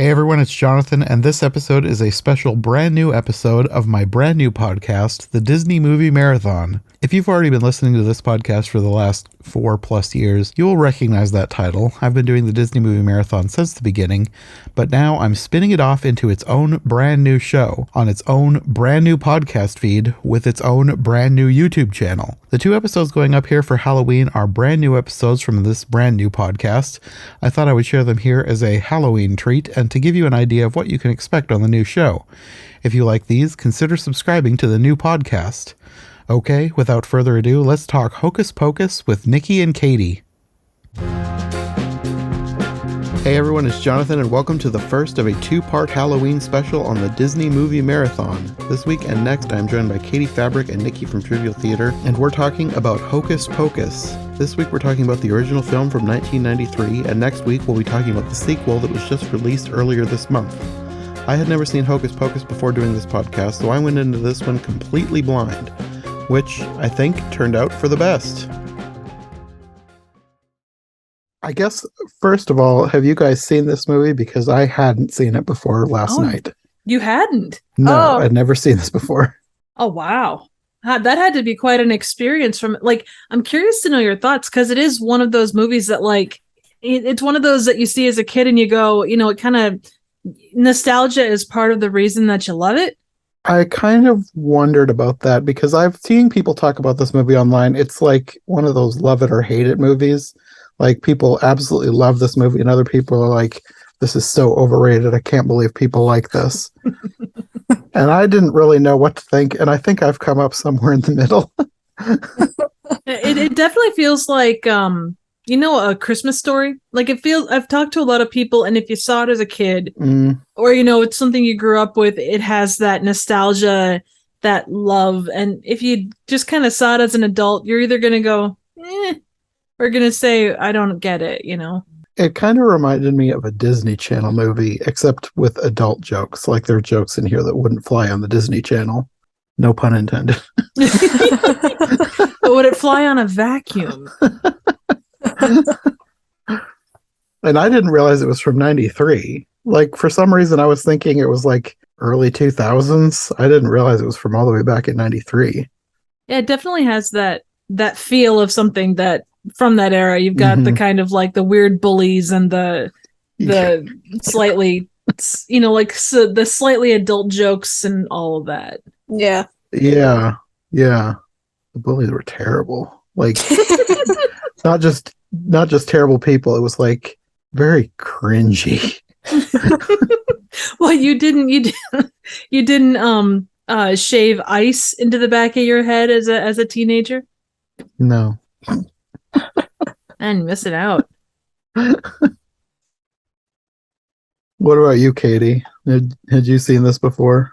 Hey everyone, it's Jonathan, and this episode is a special brand new episode of my brand new podcast, The Disney Movie Marathon. If you've already been listening to this podcast for the last 4+ years, you will recognize that title. I've been doing the Disney Movie Marathon since the beginning, but now I'm spinning it off into its own brand new show, on its own brand new podcast feed, with its own brand new YouTube channel. The 2 episodes going up here for Halloween are brand new episodes from this brand new podcast. I thought I would share them here as a Halloween treat and to give you an idea of what you can expect on the new show. If you like these, consider subscribing to the new podcast. Okay, without further ado, let's talk Hocus Pocus with Nicki and Katie. Hey everyone, it's Jonathan and welcome to the first of a 2-part Halloween special on the Disney Movie Marathon. This week and next I'm joined by Katie, Fabrick, and Nicki from Trivial Theater, and we're talking about Hocus Pocus. This week we're talking about the original film from 1993, and next week we'll be talking about the sequel that was just released earlier this month. I had never seen Hocus Pocus before doing this podcast, so I went into this one completely blind, which I think turned out for the best. I guess, first of all, have you guys seen this movie? Because I hadn't seen it before last night. You hadn't? No, I'd never seen this before. Oh, wow. That had to be quite an experience. I'm curious to know your thoughts, because it is one of those movies that, it's one of those that you see as a kid and you go, it kind of, nostalgia is part of the reason that you love it. I kind of wondered about that because I've seen people talk about this movie online. It's like one of those love it or hate it movies. Like, people absolutely love this movie and other people are like, this is so overrated. I can't believe people like this. And I didn't really know what to think. And I think I've come up somewhere in the middle. It definitely feels like, a Christmas Story. I've talked to a lot of people, and if you saw it as a kid or, it's something you grew up with, it has that nostalgia, that love. And if you just kind of saw it as an adult, you're either going to go, or going to say, I don't get it, It kind of reminded me of a Disney Channel movie, except with adult jokes. Like, there are jokes in here that wouldn't fly on the Disney Channel. No pun intended. But would it fly on a vacuum? And I didn't realize it was from 93. Like, for some reason, I was thinking it was like early 2000s. I didn't realize it was from all the way back in 93. Yeah, it definitely has that feel of something that from that era. You've got the kind of like the weird bullies and the slightly, the slightly adult jokes and all of that. Yeah. Yeah. The bullies were terrible. Like, not just terrible people. It was like very cringy. Well, you didn't shave ice into the back of your head as a teenager? No. And miss it out. What about you, Katie? Had you seen this before?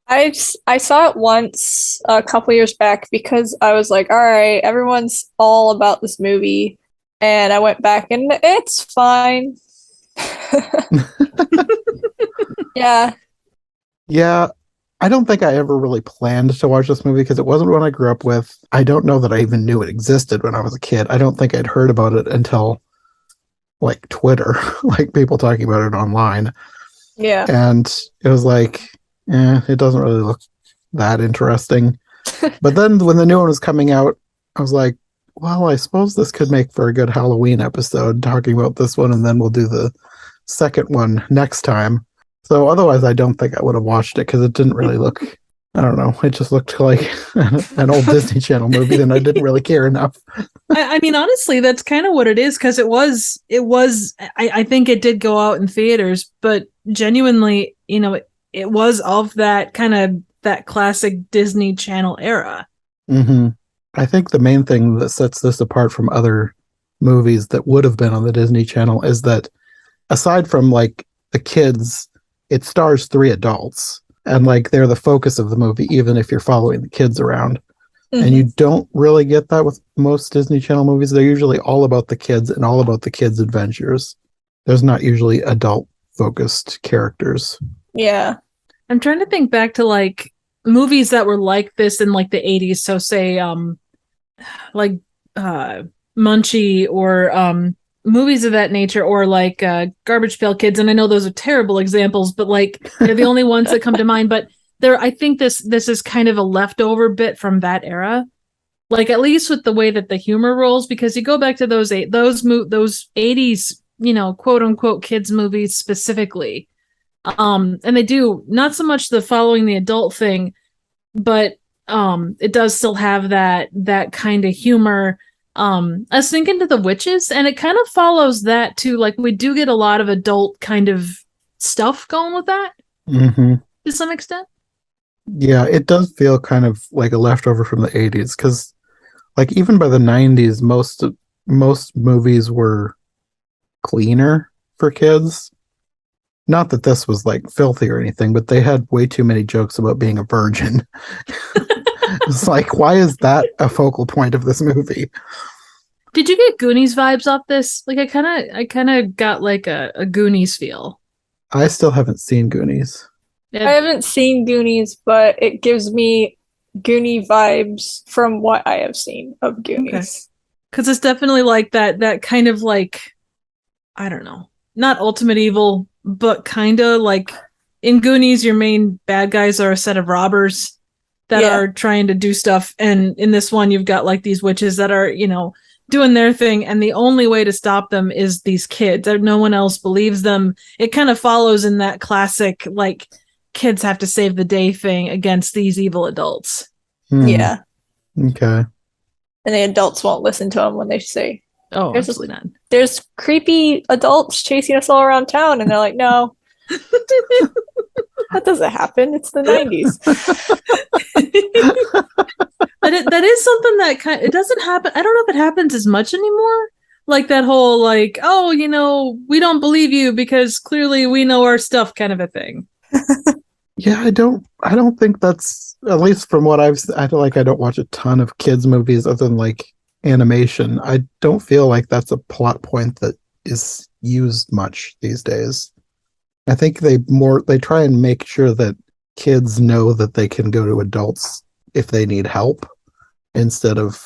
I saw it once a couple years back because I was like, all right, everyone's all about this movie. And I went back and it's fine. Yeah. Yeah. I don't think I ever really planned to watch this movie because it wasn't one I grew up with. I don't know that I even knew it existed when I was a kid. I don't think I'd heard about it until like Twitter, like people talking about it online. Yeah. And it was like, it doesn't really look that interesting. But then when the new one was coming out, I was like, well, I suppose this could make for a good Halloween episode talking about this one, and then we'll do the second one next time. So otherwise, I don't think I would have watched it because it didn't really look, I don't know, it just looked like an old Disney Channel movie, and I didn't really care enough. I mean, honestly, that's kind of what it is, because it was, I think it did go out in theaters, but genuinely, it was of that kind of, that classic Disney Channel era. Mm-hmm. I think the main thing that sets this apart from other movies that would have been on the Disney Channel is that aside from like the kids, it stars 3 adults, and like they're the focus of the movie, even if you're following the kids around. Mm-hmm. And you don't really get that with most Disney Channel movies. They're usually all about the kids and all about the kids' adventures. There's not usually adult focused characters. Yeah. I'm trying to think back to like movies that were like this in like the 80s. So say like Munchie or movies of that nature, or like Garbage Pail Kids, and I know those are terrible examples, but like they're the only ones that come to mind. But I think this is kind of a leftover bit from that era, like at least with the way that the humor rolls, because you go back to those 80s, quote unquote kids movies specifically, and they do not so much the following the adult thing, but it does still have that kind of humor. I was thinking to the witches, and it kind of follows that too. Like we do get a lot of adult kind of stuff going with that to some extent. Yeah, it does feel kind of like a leftover from the 80s, because like even by the 90s, most movies were cleaner for kids. Not that this was like filthy or anything, but they had way too many jokes about being a virgin. It's like, why is that a focal point of this movie? Did you get Goonies vibes off this? Like I kind of got like a Goonies feel. I still haven't seen Goonies. I haven't seen Goonies, but it gives me Goonie vibes from what I have seen of Goonies. Because it's definitely like that kind of like, I don't know, not ultimate evil, but kind of like in Goonies, your main bad guys are a set of robbers that are trying to do stuff. And in this one, you've got like these witches that are, doing their thing. And the only way to stop them is these kids. No one else believes them. It kind of follows in that classic, like, kids have to save the day thing against these evil adults. Yeah. Okay. And the adults won't listen to them when they say, oh, absolutely not. There's creepy adults chasing us all around town. And they're like, no, that doesn't happen. It's the 90s. But that is something that it doesn't happen. I don't know if it happens as much anymore. Like that whole like, oh, we don't believe you because clearly we know our stuff kind of a thing. Yeah, I don't think that's, at least from what I don't watch a ton of kids movies other than like animation. I don't feel like that's a plot point that is used much these days. I think they try and make sure that kids know that they can go to adults if they need help, instead of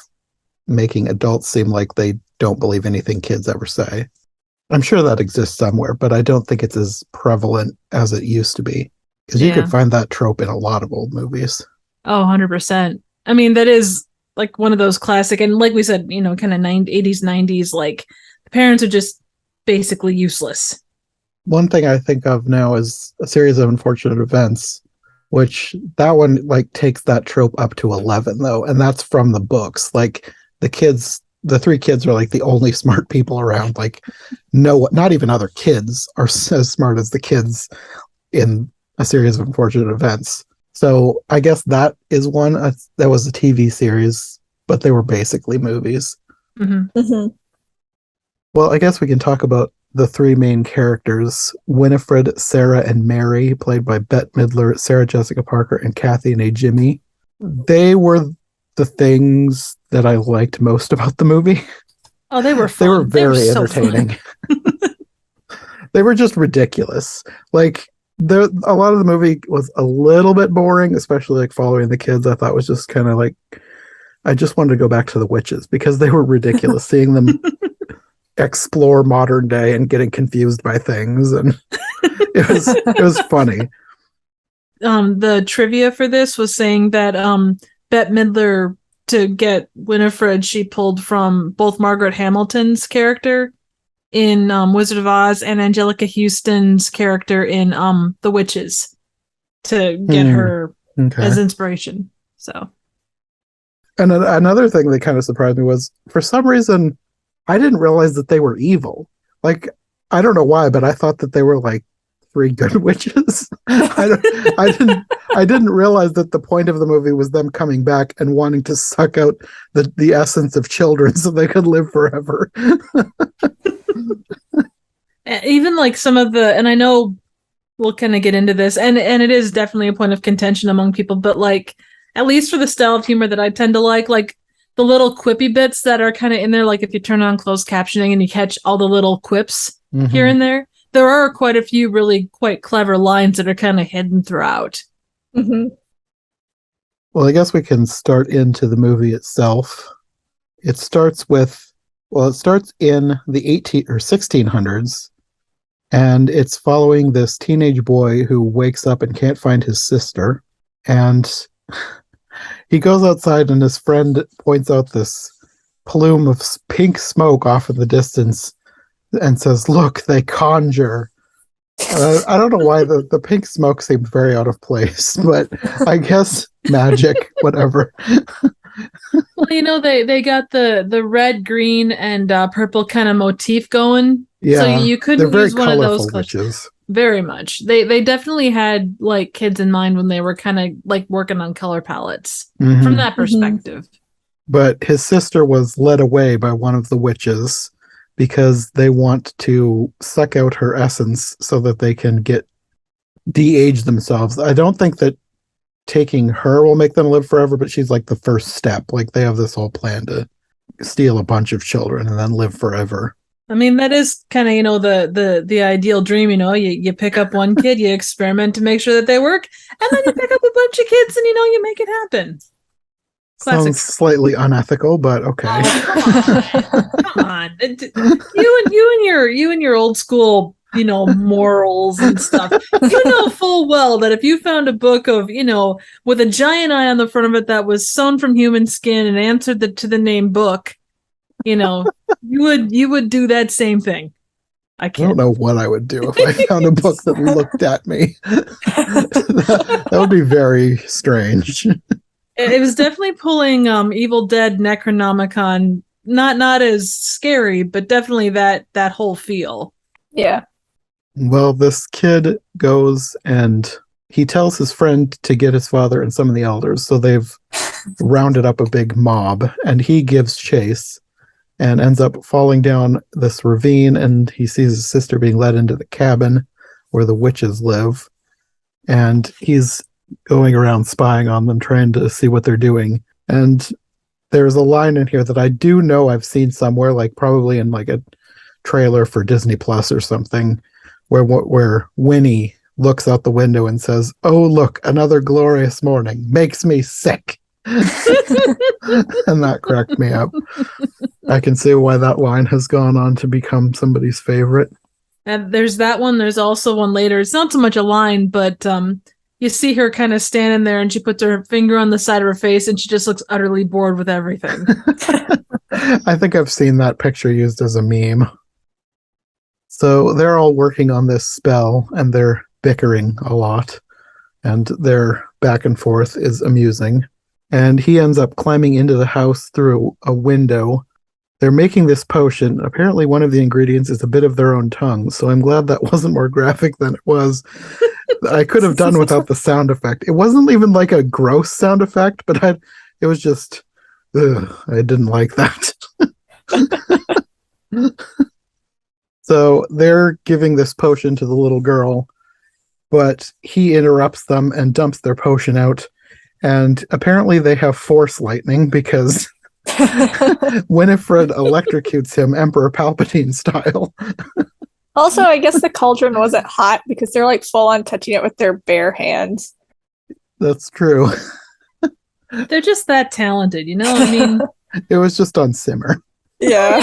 making adults seem like they don't believe anything kids ever say. I'm sure that exists somewhere, but I don't think it's as prevalent as it used to be. Because you could find that trope in a lot of old movies. Oh, 100%. I mean, that is like one of those classic, and like we said, kind of 80s, 90s, like the parents are just basically useless. One thing I think of now is A Series of Unfortunate Events, which that one like takes that trope up to 11 though, and that's from the books. Like the three kids are like the only smart people around. Like no, not even other kids are as smart as the kids in A Series of Unfortunate Events. So I guess that is one that was a TV series, but they were basically movies. Mm-hmm. Mm-hmm. Well, I guess we can talk about the three main characters: Winifred, Sarah, and Mary, played by Bette Midler, Sarah Jessica Parker, and Kathy Najimy. They were the things that I liked most about the movie. Oh, they were fun. They were very so entertaining. They were just ridiculous. Like a lot of the movie was a little bit boring, especially like following the kids. I thought was just kind of like, I just wanted to go back to the witches because they were ridiculous. Seeing them explore modern day and getting confused by things, and it was funny. The trivia for this was saying that Bette Midler, to get Winifred, she pulled from both Margaret Hamilton's character in Wizard of Oz and Angelica Houston's character in The Witches to get her as inspiration. So, and another thing that kind of surprised me was, for some reason, I didn't realize that they were evil. Like, I don't know why, but I thought that they were like three good witches. I didn't realize that the point of the movie was them coming back and wanting to suck out the essence of children so they could live forever. Even like some of the, and I know we'll kind of get into this, and it is definitely a point of contention among people, but like, at least for the style of humor that I tend to like the little quippy bits that are kind of in there, like if you turn on closed captioning and you catch all the little quips here and there are quite a few really quite clever lines that are kind of hidden throughout. Mm-hmm. Well, I guess we can start into the movie itself. It starts with Well, it starts in the 1600s, and it's following this teenage boy who wakes up and can't find his sister. And he goes outside, and his friend points out this plume of pink smoke off in the distance and says, "Look, they conjure." I don't know why the pink smoke seemed very out of place, but I guess magic, whatever. Well, they got the red, green, and purple kind of motif going. Yeah, so you couldn't they're very use one of those colorful witches. Very much. They definitely had like kids in mind when they were kind of like working on color palettes from that perspective. But his sister was led away by one of the witches because they want to suck out her essence so that they can get de-age themselves. I don't think that taking her will make them live forever, but she's like the first step. Like they have this whole plan to steal a bunch of children and then live forever. I mean, that is kind of, the ideal dream, you pick up one kid, you experiment to make sure that they work, and then you pick up a bunch of kids and, you make it happen. Classic. Sounds slightly unethical, but okay. Oh, come on. You and your old school, morals and stuff. You know full well that if you found a book of, with a giant eye on the front of it that was sewn from human skin and answered to the name book, you would do that same thing. I don't know what I would do if I found a book that looked at me. That would be very strange. It was definitely pulling Evil Dead Necronomicon, not as scary, but definitely that whole feel. Yeah. Well, this kid goes and he tells his friend to get his father and some of the elders. So they've rounded up a big mob, and he gives chase and ends up falling down this ravine, and he sees his sister being led into the cabin where the witches live. And he's going around spying on them, trying to see what they're doing. And there's a line in here that I do know I've seen somewhere, like probably in like a trailer for Disney Plus or something, where Winnie looks out the window and says, "Oh, look, another glorious morning. Makes me sick." And that cracked me up. I can see why that line has gone on to become somebody's favorite. And there's that one. There's also one later. It's not so much a line, but you see her kind of standing there, and she puts her finger on the side of her face, and she just looks utterly bored with everything. I think I've seen that picture used as a meme. So they're all working on this spell, and they're bickering a lot, and their back and forth is amusing. And he ends up climbing into the house through a window. They're making this potion. Apparently one of the ingredients is a bit of their own tongue, so I'm glad that wasn't more graphic than it was. I could have done without the sound effect. It wasn't even like a gross sound effect, but it was just, I didn't like that. So they're giving this potion to the little girl, but he interrupts them and dumps their potion out. And apparently they have force lightning because Winifred electrocutes him Emperor Palpatine style. Also, I guess the cauldron wasn't hot because they're like full on touching it with their bare hands. That's true. They're just that talented, I mean, it was just on simmer. Yeah.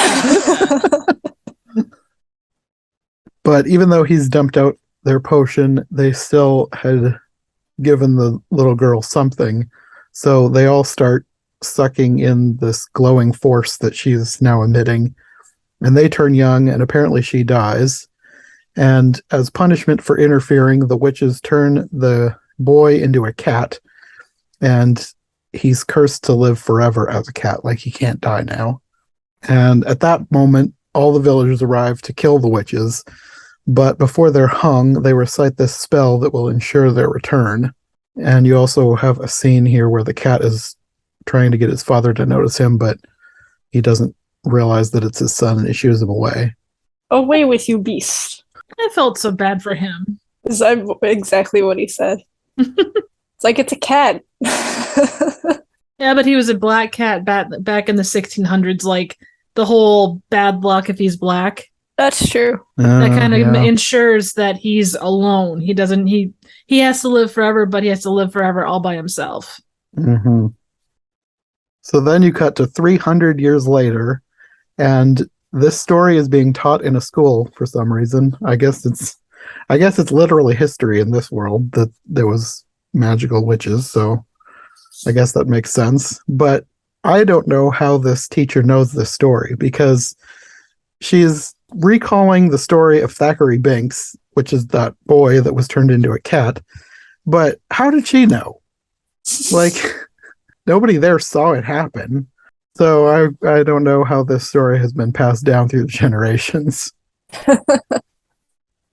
But even though he's dumped out their potion, they still had given the little girl something. So they all start sucking in this glowing force that she's now emitting. And they turn young, and apparently she dies. And as punishment for interfering, the witches turn the boy into a cat. And he's cursed to live forever as a cat, like he can't die now. And at that moment, all the villagers arrive to kill the witches. But before they're hung, they recite this spell that will ensure their return. And you also have a scene here where the cat is trying to get his father to notice him, but he doesn't realize that it's his son, and he shoos him away. Away with you, beast. I felt so bad for him. Is that exactly what he said? It's like, it's a cat. Yeah, but he was a black cat back in the 1600s, like the whole bad luck if he's black. That's true. That kind of ensures that he's alone. He doesn't. He has to live forever, but he has to live forever all by himself. Mm-hmm. So then you cut to 300 years later, And this story is being taught in a school for some reason. I guess it's literally history in this world that there was magical witches, so I guess that makes sense. But I don't know how this teacher knows this story, because she's recalling the story of Thackeray Binks, which is that boy that was turned into a cat. But how did she know? Like, nobody there saw it happen. So I don't know how this story has been passed down through the generations.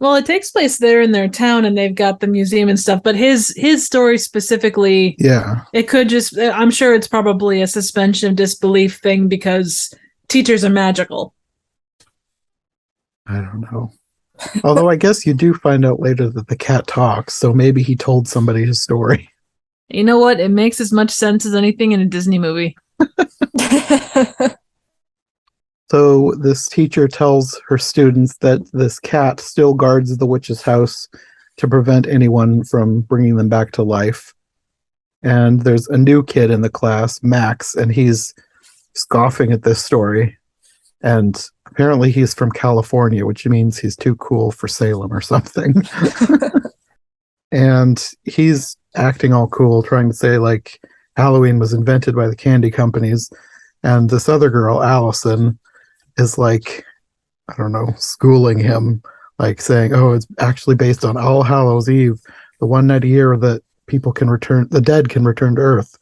Well, it takes place there in their town, and they've got the museum and stuff. But his story specifically, Yeah, it could just, I'm sure it's probably a suspension of disbelief thing because teachers are magical. I don't know. Although I guess you do find out later that the cat talks, so maybe he told somebody his story. You know what? It makes as much sense as anything in a Disney movie. So this teacher tells her students that this cat still guards the witch's house to prevent anyone from bringing them back to life. And there's a new kid in the class, Max, and he's scoffing at this story. And apparently he's from California, which means he's too cool for Salem or something. And he's acting all cool, trying to say, like, Halloween was invented by the candy companies. And this other girl, Allison, is like, I don't know, schooling him, like saying, oh, it's actually based on All Hallows Eve, the one night a year that the dead can return to Earth.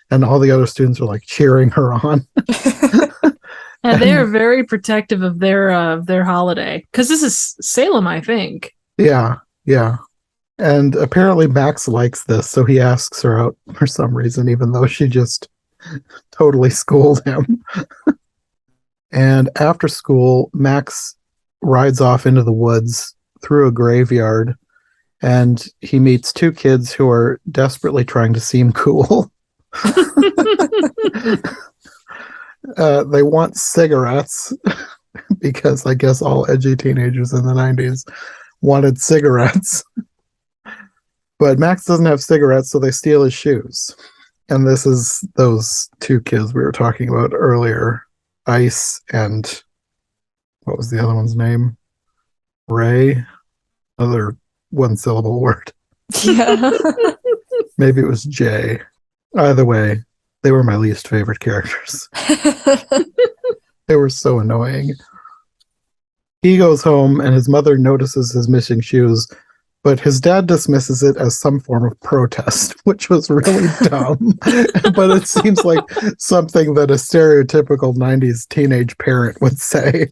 And all the other students are like cheering her on. And they are very protective of their holiday, because this is Salem, I think. Yeah. And apparently Max likes this, so he asks her out for some reason, even though she just totally schooled him. And after school, Max rides off into the woods through a graveyard, and he meets two kids who are desperately trying to seem cool. They want cigarettes because I guess all edgy teenagers in the 90s wanted cigarettes. But Max doesn't have cigarettes, so they steal his shoes. And this is those two kids we were talking about earlier, Ice and what was the other one's name? Ray? Another one-syllable word. Yeah. Maybe it was Jay. Either way, they were my least favorite characters. They were so annoying. He goes home and his mother notices his missing shoes, but his dad dismisses it as some form of protest, which was really dumb. But it seems like something that a stereotypical 90s teenage parent would say.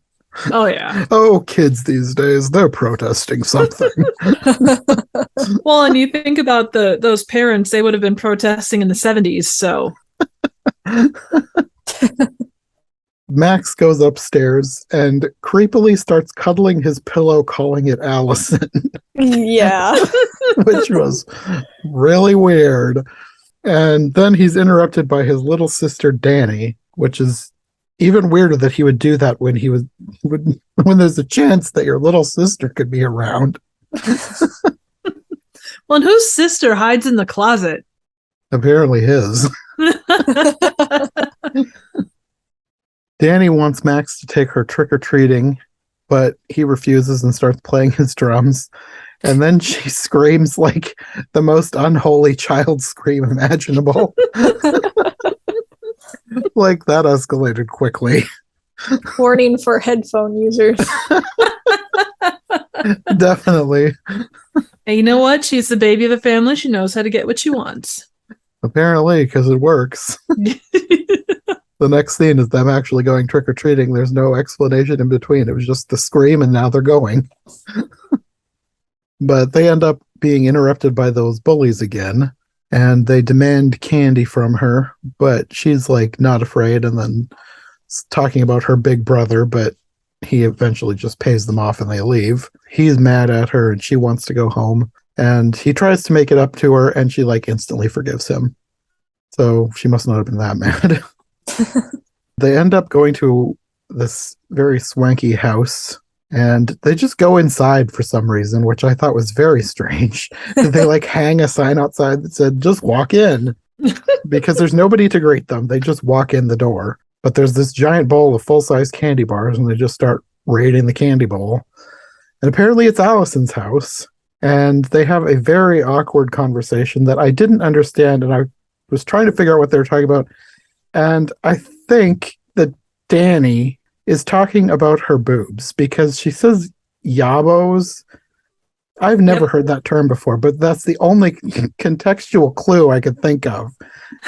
Oh, yeah. Oh, kids these days, they're protesting something. Well, and you think about those parents, they would have been protesting in the 70s, so. Max goes upstairs and creepily starts cuddling his pillow, calling it Allison. Yeah. Which was really weird. And then he's interrupted by his little sister Danny, which is even weirder that he would do that when when there's a chance that your little sister could be around. Well, and whose sister hides in the closet? Apparently his. Danny wants Max to take her trick-or-treating, but he refuses and starts playing his drums. And then she screams like the most unholy child scream imaginable. Like, that escalated quickly. Warning for headphone users. Definitely. And you know what? She's the baby of the family. She knows how to get what she wants. Apparently, because it works. The next scene is them actually going trick-or-treating. There's no explanation in between. It was just the scream, and now they're going. But they end up being interrupted by those bullies again, and they demand candy from her, but she's like not afraid, and then talking about her big brother, but he eventually just pays them off and they leave. He's mad at her and she wants to go home, and he tries to make it up to her, and she like instantly forgives him. So she must not have been that mad. They end up going to this very swanky house, and they just go inside for some reason, which I thought was very strange. They like hang a sign outside that said, just walk in, because there's nobody to greet them. They just walk in the door. But there's this giant bowl of full-size candy bars, and they just start raiding the candy bowl. And apparently it's Allison's house. And they have a very awkward conversation that I didn't understand, and I was trying to figure out what they were talking about. And I think that Danny is talking about her boobs because she says yabos. I've never heard that term before, but that's the only contextual clue I could think of.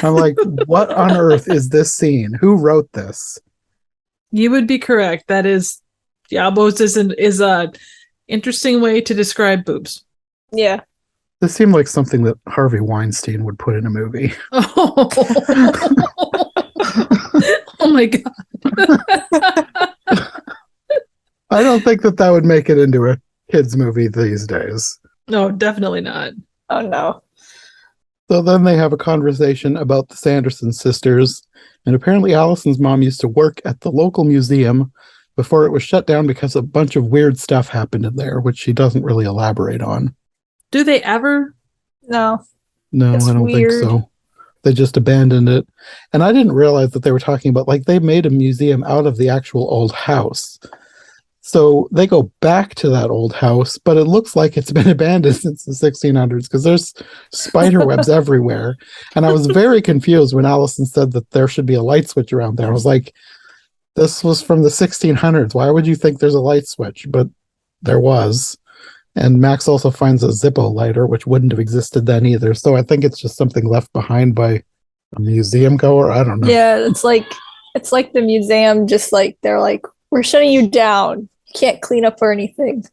I'm like, what on earth is this scene? Who wrote this? You would be correct. That is, yabos is a interesting way to describe boobs. Yeah. This seemed like something that Harvey Weinstein would put in a movie. Oh, oh my God. I don't think that would make it into a kids movie these days. No, definitely not. Oh no. So then they have a conversation about the Sanderson sisters, and apparently Allison's mom used to work at the local museum before it was shut down because a bunch of weird stuff happened in there, which she doesn't really elaborate on. Do they ever? No. No, It's I don't weird. think so. They just abandoned it. And I didn't realize that they were talking about, like, they made a museum out of the actual old house. So they go back to that old house, but it looks like it's been abandoned since the 1600s because there's spider webs everywhere. And I was very confused when Allison said that there should be a light switch around there. I was like, this was from the 1600s. Why would you think there's a light switch? But there was. And Max also finds a Zippo lighter, which wouldn't have existed then either. So I think it's just something left behind by a museum goer. I don't know. Yeah, it's like the museum just like they're like, we're shutting you down. You can't clean up or anything.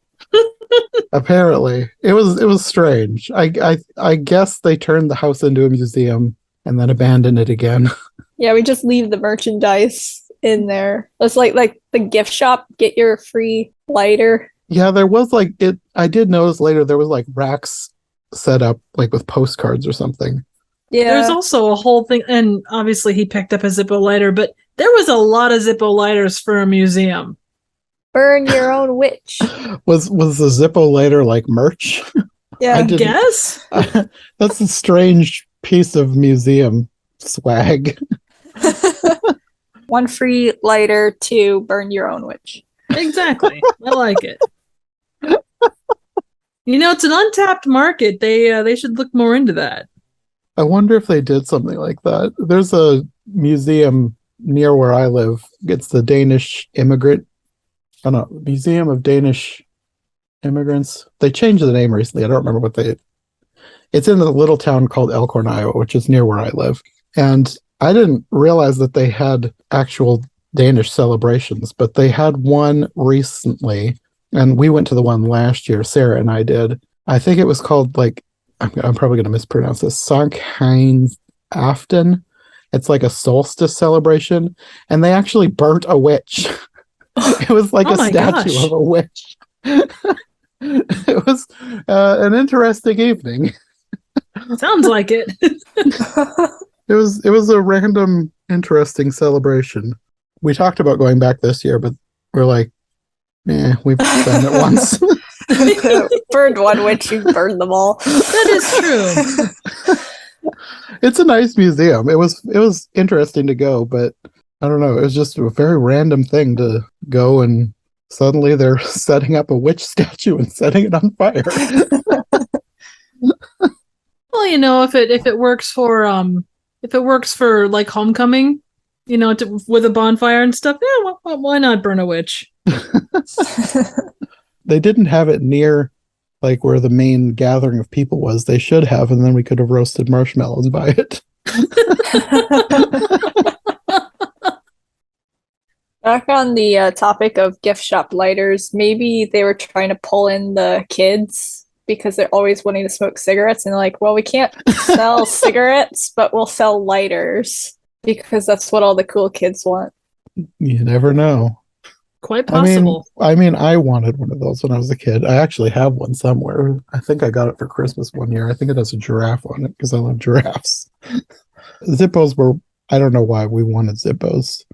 Apparently. It was strange. I guess they turned the house into a museum and then abandoned it again. Yeah, we just leave the merchandise in there. It's like the gift shop, get your free lighter. Yeah, there was like it. I did notice later there was like racks set up like with postcards or something. Yeah. There's also a whole thing, and obviously he picked up a Zippo lighter, but there was a lot of Zippo lighters for a museum. Burn your own witch. Was the Zippo lighter like merch? Yeah. I didn't- Guess? That's a strange piece of museum swag. One free lighter, two burn your own witch. Exactly. I like it. You know, it's an untapped market. They should look more into that. I wonder if they did something like that. There's a museum near where I live. It's the Danish immigrant. Oh no, Museum of Danish Immigrants. They changed the name recently. I don't remember what they. It's in a little town called Elkhorn, Iowa, which is near where I live. And I didn't realize that they had actual Danish celebrations, but they had one recently, and we went to the one last year. Sarah and I did. I think it was called like I'm probably going to mispronounce this. Sankt Afton. It's like a solstice celebration, and they actually burnt a witch. It was like Oh a my statue gosh. of a witch. It was an interesting evening. Sounds like it. It was a random, interesting celebration. We talked about going back this year, but we're like, we've done it once. Burned one witch, you burned them all. That is true. It's a nice museum. It was interesting to go, but I don't know. It was just a very random thing to go, and suddenly they're setting up a witch statue and setting it on fire. Well, you know, if it works for like homecoming, you know, with a bonfire and stuff, yeah, why not burn a witch? They didn't have it near like where the main gathering of people was. They should have, and then we could have roasted marshmallows by it. Back on the topic of gift shop lighters, maybe they were trying to pull in the kids because they're always wanting to smoke cigarettes, and they're like, well, we can't sell cigarettes, but we'll sell lighters because that's what all the cool kids want. You never know. Quite possible. I mean, I wanted one of those when I was a kid. I actually have one somewhere. I think I got it for Christmas one year. I think it has a giraffe on it because I love giraffes. Zippos were, I don't know why we wanted Zippos.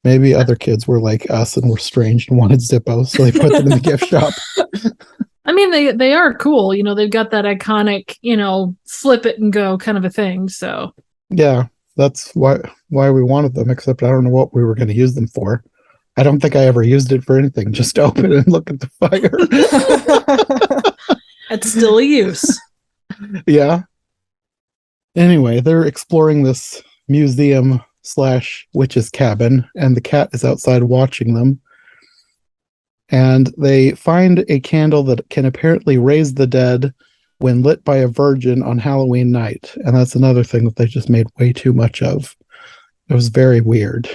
Maybe other kids were like us and were strange and wanted Zippos, so they put them in the gift shop. I mean, they are cool. You know, they've got that iconic, you know, flip it and go kind of a thing. So Yeah. That's why we wanted them, except I don't know what we were going to use them for. I don't think I ever used it for anything, just to open and look at the fire. It's still a use. Yeah. Anyway, they're exploring this museum / witch's cabin, and the cat is outside watching them. And they find a candle that can apparently raise the dead when lit by a virgin on Halloween night. And that's another thing that they just made way too much of. It was very weird.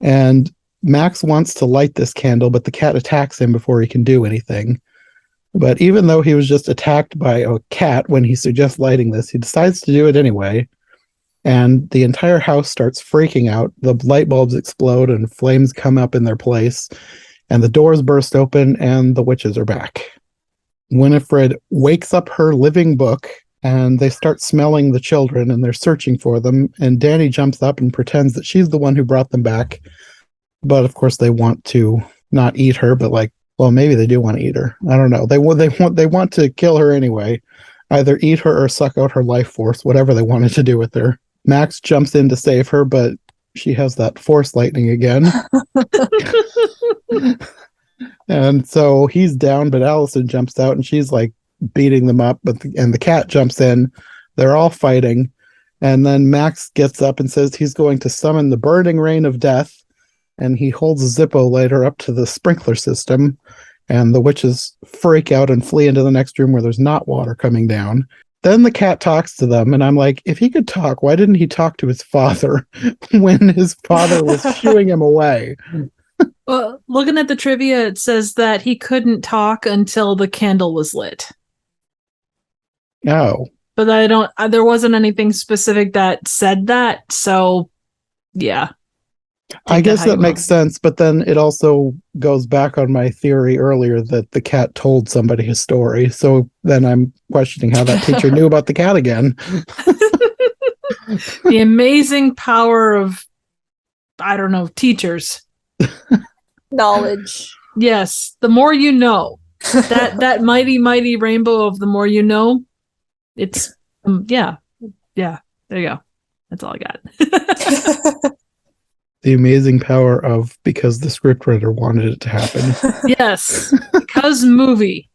And Max wants to light this candle, but the cat attacks him before he can do anything. But even though he was just attacked by a cat when he suggests lighting this, he decides to do it anyway. And the entire house starts freaking out. The light bulbs explode and flames come up in their place. And the doors burst open and the witches are back. Winifred wakes up her living book and they start smelling the children and they're searching for them. And Danny jumps up and pretends that she's the one who brought them back. But of course they want to not eat her, but well, maybe they do want to eat her. I don't know. They want to kill her anyway. Either eat her or suck out her life force, whatever they wanted to do with her. Max jumps in to save her, but she has that force lightning again. And so he's down, but Allison jumps out and she's beating them up, and the cat jumps in. They're all fighting. And then Max gets up and says he's going to summon the burning rain of death. And he holds a Zippo lighter up to the sprinkler system, and the witches freak out and flee into the next room where there's not water coming down. Then the cat talks to them, and I'm like, if he could talk, why didn't he talk to his father when his father was shooing him away? Well, looking at the trivia, it says that he couldn't talk until the candle was lit. Oh. But there wasn't anything specific that said that, so yeah. I guess that makes sense, but then it also goes back on my theory earlier that the cat told somebody his story. So then I'm questioning how that teacher knew about the cat again. The amazing power of, I don't know, teachers. Knowledge. Yes, the more you know. That mighty rainbow of the more you know. It's yeah. There you go. That's all I got. The amazing power of because the scriptwriter wanted it to happen. Yes, because movie.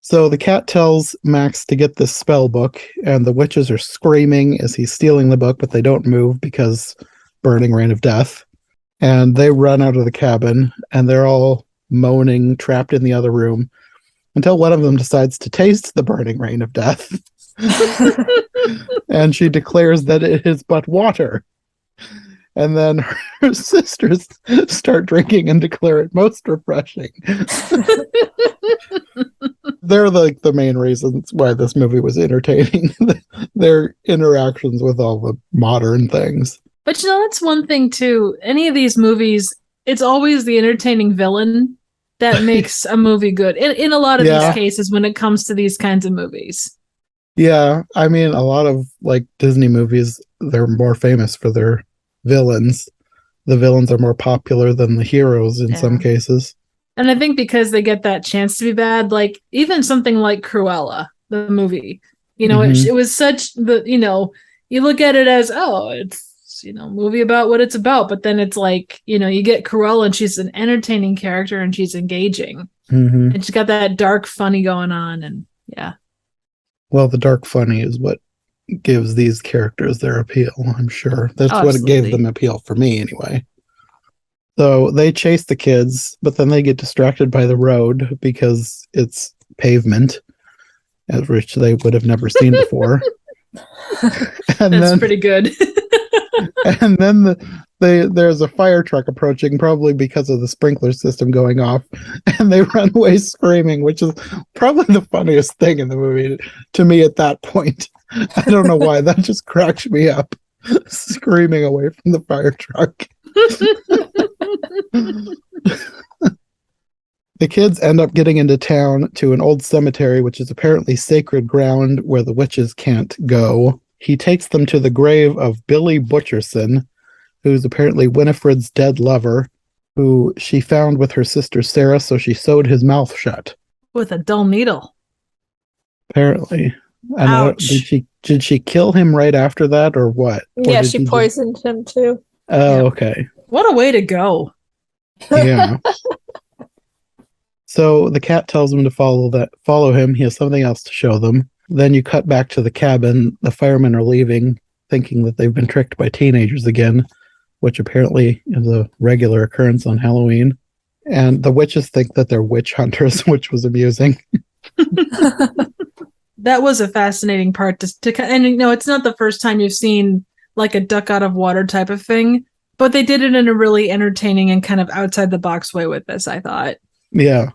So the cat tells Max to get this spell book, and the witches are screaming as he's stealing the book, but they don't move because burning rain of death. And they run out of the cabin, and they're all moaning, trapped in the other room, until one of them decides to taste the burning rain of death. And she declares that it is but water. And then her sisters start drinking and declare it most refreshing. They're the main reasons why this movie was entertaining. Their interactions with all the modern things. But that's one thing too. Any of these movies, it's always the entertaining villain that makes a movie good. In a lot of these cases when it comes to these kinds of movies. Yeah. I mean, a lot of Disney movies, they're more famous for their villains. The villains are more popular than the heroes in some cases. And I think because they get that chance to be bad, even something like Cruella, the movie, it was such you look at it as, it's, movie about what it's about. But then it's you get Cruella and she's an entertaining character and she's engaging. Mm-hmm. And she's got that dark funny going on. And yeah. Well, the dark funny is what gives these characters their appeal, I'm sure. That's what it gave them appeal for me anyway. So they chase the kids, but then they get distracted by the road because it's pavement, which they would have never seen before. That's pretty good. And then there's a fire truck approaching, probably because of the sprinkler system going off, and they run away screaming, which is probably the funniest thing in the movie to me at that point. I don't know why. That just cracks me up. Screaming away from the fire truck. The kids end up getting into town to an old cemetery, which is apparently sacred ground where the witches can't go. He takes them to the grave of Billy Butcherson, who's apparently Winifred's dead lover, who she found with her sister Sarah, so she sewed his mouth shut. With a dull needle. Apparently. Ouch. Did she kill him right after that, or what? Or Yeah, did she poisoned him too. Oh, Yeah. okay. What a way to go. Yeah. So the cat tells them to follow him. He has something else to show them. Then you cut back to the cabin. The firemen are leaving, thinking that they've been tricked by teenagers again, which apparently is a regular occurrence on Halloween. And the witches think that they're witch hunters, which was amusing. That was a fascinating part and it's not the first time you've seen like a duck out of water type of thing, but they did it in a really entertaining and kind of outside the box way with this, I thought. Yeah.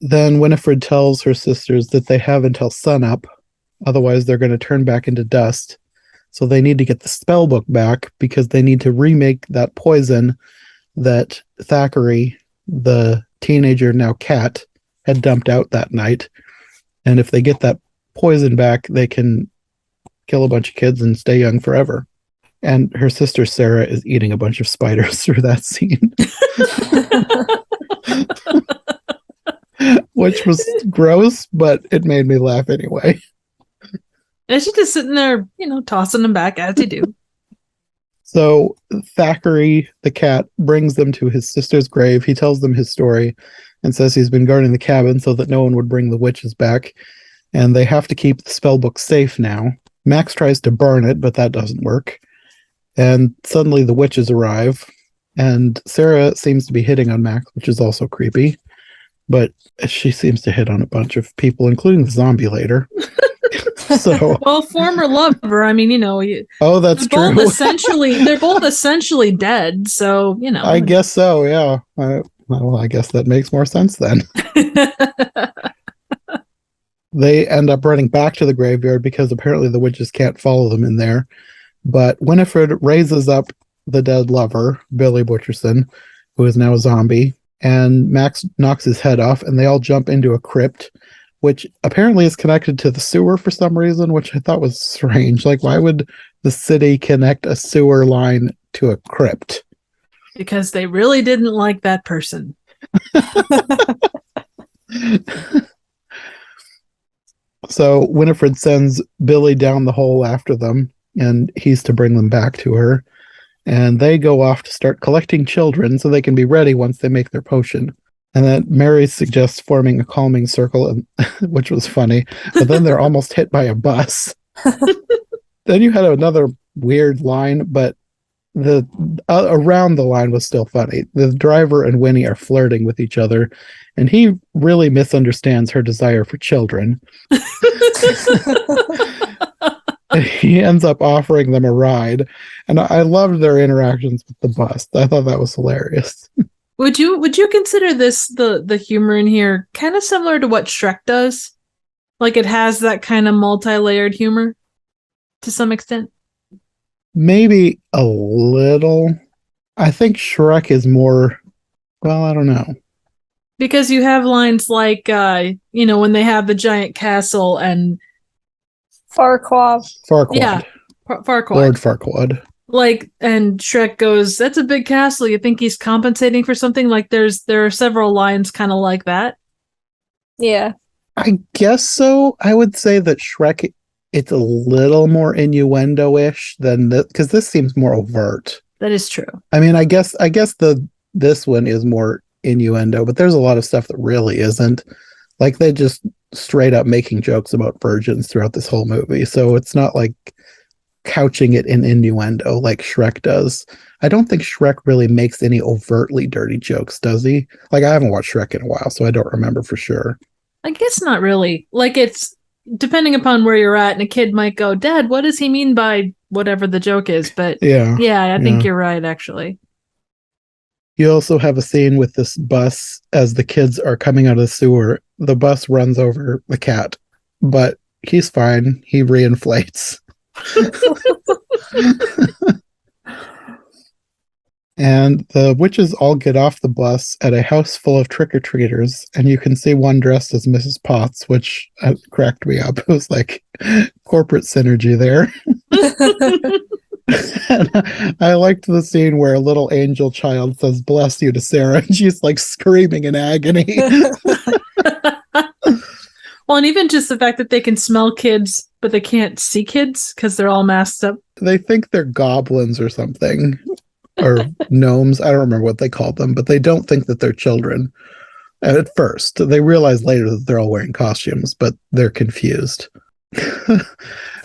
Then Winifred tells her sisters that they have until sunup, otherwise they're going to turn back into dust. So they need to get the spell book back because they need to remake that poison that Thackeray, the teenager now cat, had dumped out that night. And if they get that poison back, they can kill a bunch of kids and stay young forever. And her sister Sarah is eating a bunch of spiders through that scene. Which was gross, but it made me laugh anyway. And she's just sitting there, tossing them back as you do. So Thackeray, the cat, brings them to his sister's grave. He tells them his story and says he's been guarding the cabin so that no one would bring the witches back. And they have to keep the spell book safe now. Max tries to burn it, but that doesn't work. And suddenly the witches arrive. And Sarah seems to be hitting on Max, which is also creepy. But she seems to hit on a bunch of people, including the zombie later. So, well, former lover. I mean, oh, that's true. They're both essentially dead. So, I guess so. Yeah. Well, I guess that makes more sense then. They end up running back to the graveyard because apparently the witches can't follow them in there. But Winifred raises up the dead lover, Billy Butcherson, who is now a zombie, and Max knocks his head off, and they all jump into a crypt, which apparently is connected to the sewer for some reason, which I thought was strange. Like, why would the city connect a sewer line to a crypt? Because they really didn't like that person. So Winifred sends Billy down the hole after them, and he's to bring them back to her. And they go off to start collecting children so they can be ready once they make their potion. And then Mary suggests forming a calming circle, which was funny. But then they're almost hit by a bus. Then you had another weird line, but the around the line was still funny. The driver and Winnie are flirting with each other, and he really misunderstands her desire for children. He ends up offering them a ride, and I loved their interactions with the bus. I thought that was hilarious. Would you consider this the humor in here kind of similar to what Shrek does? Like it has that kind of multi-layered humor to some extent? Maybe a little. I think Shrek is more, well, I don't know. Because you have lines like, when they have the giant castle and... Farquaad. Yeah, Farquaad. Lord Farquaad. Like, and Shrek goes, that's a big castle. You think he's compensating for something? Like, there are several lines kind of like that. Yeah. I guess so. I would say that Shrek, it's a little more innuendo-ish than this, because this seems more overt. That is true. I mean, I guess this one is more innuendo, but there's a lot of stuff that really isn't. Like, they just straight up making jokes about virgins throughout this whole movie, so it's not like couching it in innuendo like Shrek does. I don't think Shrek really makes any overtly dirty jokes, does he? Like, I haven't watched Shrek in a while, so I don't remember for sure. I guess not really. Like, it's depending upon where you're at, and a kid might go, Dad, what does he mean by whatever the joke is? But yeah, I think you're right, actually. You also have a scene with this bus as the kids are coming out of the sewer. The bus runs over the cat, but he's fine. He reinflates. And the witches all get off the bus at a house full of trick-or-treaters, and you can see one dressed as Mrs. Potts, which cracked me up. It was like corporate synergy there. And I liked the scene where a little angel child says bless you to Sarah, and she's like screaming in agony. Well, and even just the fact that they can smell kids, but they can't see kids because they're all masked up. They think they're goblins or something, or gnomes. I don't remember what they called them, but they don't think that they're children. At first, they realize later that they're all wearing costumes, but they're confused.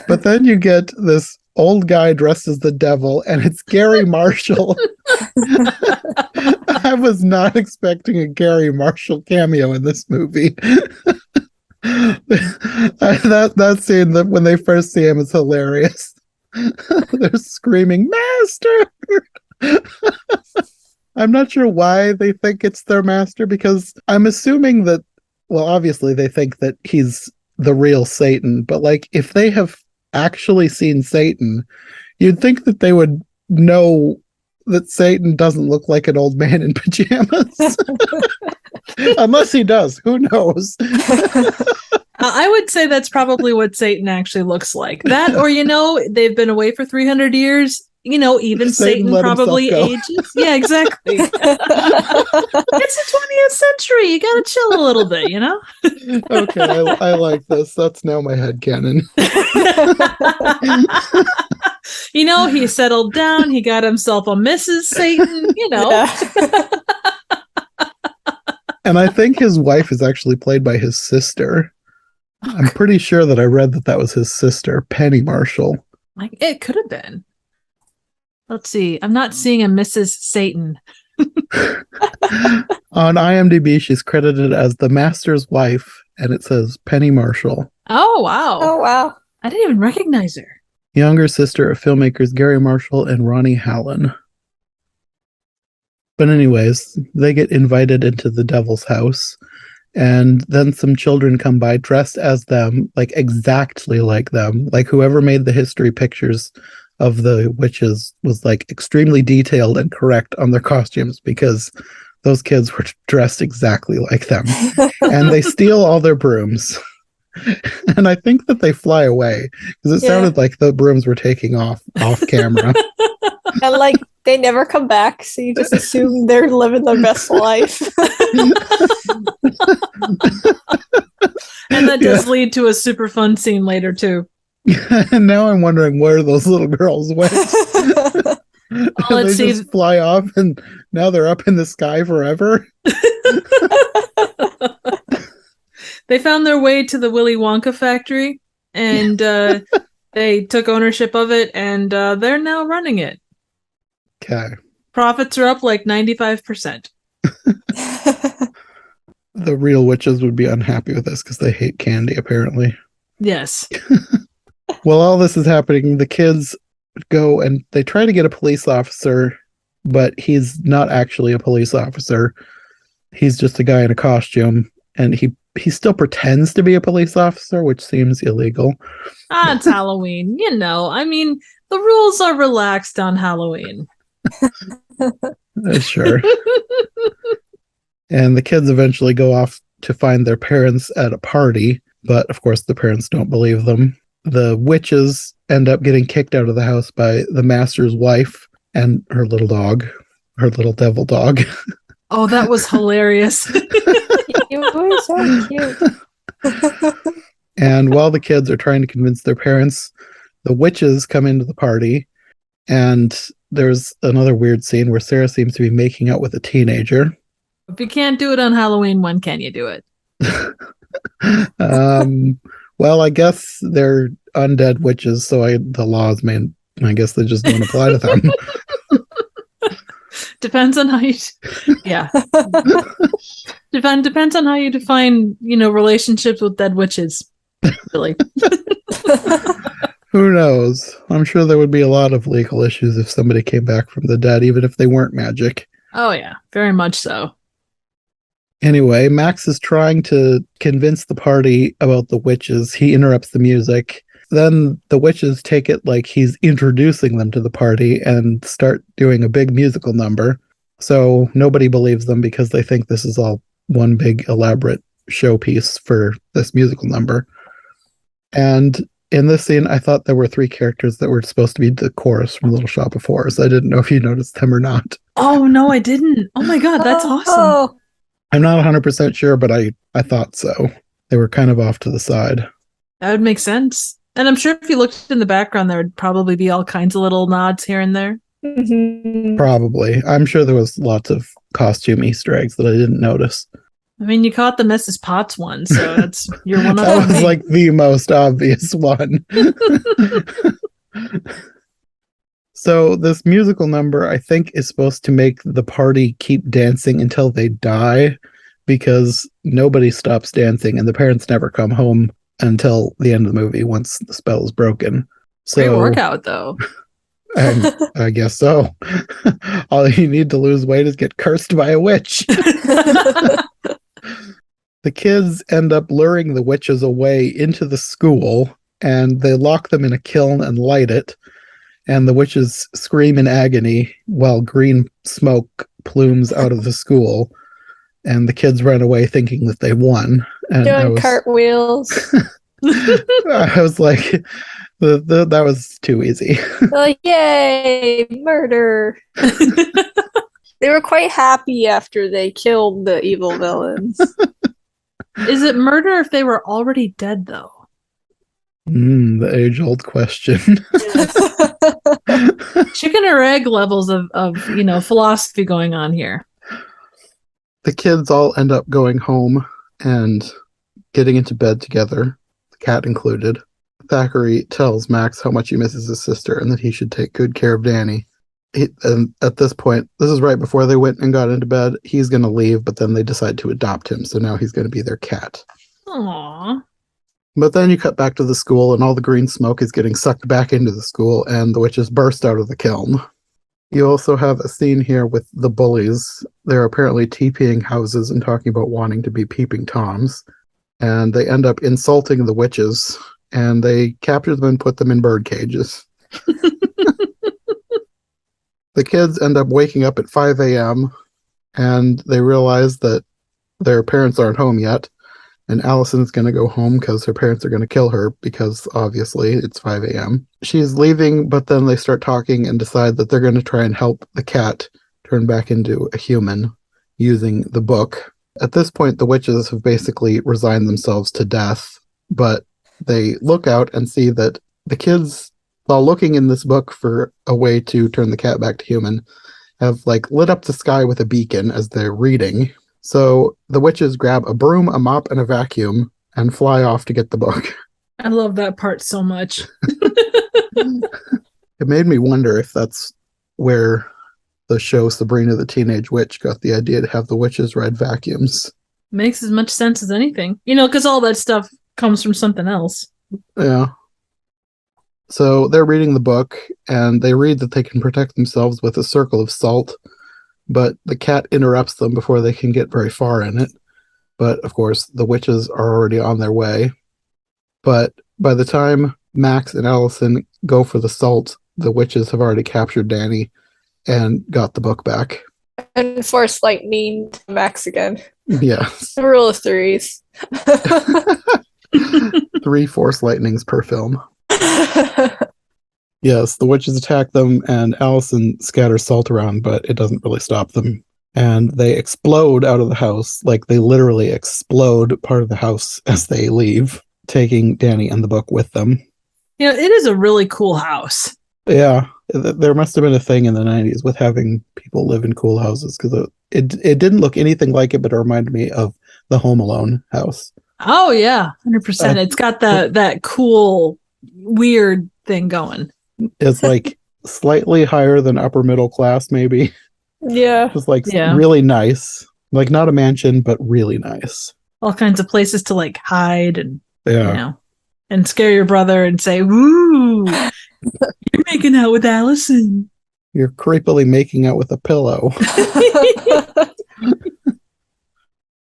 But then you get this old guy dressed as the devil, and it's Gary Marshall. I was not expecting a Gary Marshall cameo in this movie. That scene, that when they first see him, is hilarious. They're screaming, "Master!" I'm not sure why they think it's their master, because I'm assuming that, well, obviously they think that he's the real Satan, but like, if they have actually seen Satan, you'd think that they would know that Satan doesn't look like an old man in pajamas. Unless he does, who knows? I would say that's probably what Satan actually looks like. That, or, they've been away for 300 years. Even Satan probably ages. Yeah, exactly. It's the 20th century. You got to chill a little bit, Okay, I like this. That's now my headcanon. He settled down. He got himself a Mrs. Satan, Yeah. And I think his wife is actually played by his sister. I'm pretty sure that I read that was his sister, Penny Marshall. Like, it could have been. Let's see. I'm not seeing a Mrs. Satan. On IMDb, she's credited as the master's wife, and it says Penny Marshall. Oh, wow. Oh, wow. I didn't even recognize her. Younger sister of filmmakers Gary Marshall and Ronnie Hallen. But anyways, they get invited into the devil's house, and then some children come by dressed as them, like exactly like them. Like whoever made the history pictures of the witches was like extremely detailed and correct on their costumes, because those kids were dressed exactly like them. And they steal all their brooms. And I think that they fly away, because it sounded like the brooms were taking off camera. And like they never come back, so you just assume they're living their best life. And that does lead to a super fun scene later too. And now I'm wondering where those little girls went. Let's see. Just fly off, and now they're up in the sky forever. They found their way to the Willy Wonka factory, and they took ownership of it, and they're now running it. Okay. Profits are up like 95%. The real witches would be unhappy with this because they hate candy, apparently. Yes. While all this is happening, the kids go and they try to get a police officer, but he's not actually a police officer. He's just a guy in a costume, and he still pretends to be a police officer, which seems illegal. It's Halloween. I mean, the rules are relaxed on Halloween. Sure. And the kids eventually go off to find their parents at a party, but of course the parents don't believe them. The witches end up getting kicked out of the house by the master's wife and her little dog, her little devil dog. Oh, that was hilarious. You were so cute. And while the kids are trying to convince their parents, the witches come into the party, and there's another weird scene where Sarah seems to be making out with a teenager. If you can't do it on Halloween, when can you do it? Well, I guess they're undead witches, so the laws I guess they just don't apply to them. Depends on how you depends on how you define, relationships with dead witches. Really. Who knows? I'm sure there would be a lot of legal issues if somebody came back from the dead, even if they weren't magic. Oh yeah, very much so. Anyway, Max is trying to convince the party about the witches. He interrupts the music. Then the witches take it like he's introducing them to the party and start doing a big musical number. So nobody believes them because they think this is all one big elaborate showpiece for this musical number. And in this scene, I thought there were 3 characters that were supposed to be the chorus from Little Shop of Horrors. I didn't know if you noticed them or not. Oh, no, I didn't. Oh my God, that's awesome. Oh. I'm not 100% sure, but I thought so. They were kind of off to the side. That would make sense. And I'm sure if you looked in the background, there would probably be all kinds of little nods here and there. Mm-hmm. Probably. I'm sure there was lots of costume Easter eggs that I didn't notice. I mean, you caught the Mrs. Potts one, so that's you're one of That them. was like the most obvious one. So this musical number, I think, is supposed to make the party keep dancing until they die, because nobody stops dancing and the parents never come home until the end of the movie once the spell is broken. So, great workout, though. I guess so. All you need to lose weight is get cursed by a witch. The kids end up luring the witches away into the school, and they lock them in a kiln and light it. And the witches scream in agony while green smoke plumes out of the school. And the kids run away thinking that they won. And Doing cartwheels. I was like, that was too easy. Like, yay, murder. They were quite happy after they killed the evil villains. Is it murder if they were already dead, though? The age-old question. Chicken or egg levels of philosophy going on here. The kids all end up going home and getting into bed together, the cat included. Thackeray tells Max how much he misses his sister and that he should take good care of Danny. And at this point, this is right before they went and got into bed, he's going to leave, but then they decide to adopt him, so now he's going to be their cat. Aww. But then you cut back to the school, and all the green smoke is getting sucked back into the school, and the witches burst out of the kiln. You also have a scene here with the bullies. They're apparently TPing houses and talking about wanting to be peeping Toms. And they end up insulting the witches, and they capture them and put them in bird cages. The kids end up waking up at 5 a.m., and they realize that their parents aren't home yet. And Allison's going to go home because her parents are going to kill her because, obviously, it's 5 a.m. She's leaving, but then they start talking and decide that they're going to try and help the cat turn back into a human using the book. At this point, the witches have basically resigned themselves to death, but they look out and see that the kids, while looking in this book for a way to turn the cat back to human, have lit up the sky with a beacon as they're reading. So the witches grab a broom, a mop, and a vacuum and fly off to get the book. I love that part so much. It made me wonder if that's where the show Sabrina the Teenage Witch got the idea to have the witches ride vacuums. Makes as much sense as anything. Because all that stuff comes from something else. Yeah. So they're reading the book, and they read that they can protect themselves with a circle of salt, but the cat interrupts them before they can get very far in it. But, of course, the witches are already on their way. But by the time Max and Allison go for the salt, the witches have already captured Danny and got the book back. And force lightning to Max again. Yes. The rule of threes. 3 force lightnings per film. Yes, the witches attack them, and Allison scatters salt around, but it doesn't really stop them. And they explode out of the house, they literally explode part of the house as they leave, taking Danny and the book with them. It is a really cool house. Yeah, there must have been a thing in the 90s with having people live in cool houses, because it didn't look anything like it, but it reminded me of the Home Alone house. Oh, yeah, 100%. It's got that cool, weird thing going. It's slightly higher than upper middle class, maybe. Yeah. Just really nice. Not a mansion, but really nice. All kinds of places to hide and, Yeah. And scare your brother and say, "Woo, you're making out with Allison." You're creepily making out with a pillow.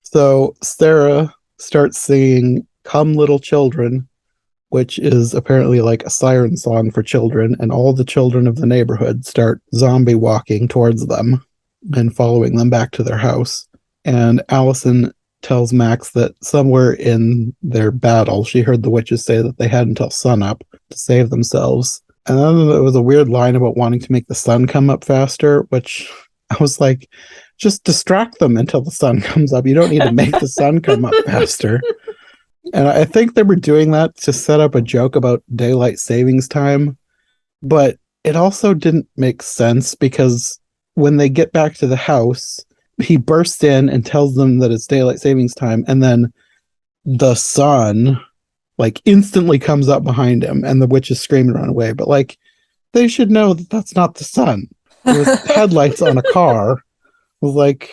So Sarah starts singing "Come Little Children," which is apparently a siren song for children, and all the children of the neighborhood start zombie walking towards them and following them back to their house. And Allison tells Max that somewhere in their battle, she heard the witches say that they had until sunup to save themselves. And then there was a weird line about wanting to make the sun come up faster, which I was like, just distract them until the sun comes up. You don't need to make the sun come up faster. And I think they were doing that to set up a joke about daylight savings time, but it also didn't make sense because when they get back to the house, he bursts in and tells them that it's daylight savings time, and then the sun like instantly comes up behind him and the witch is screaming run away. But like they should know that that's not the sun. It was headlights on a car. It was like,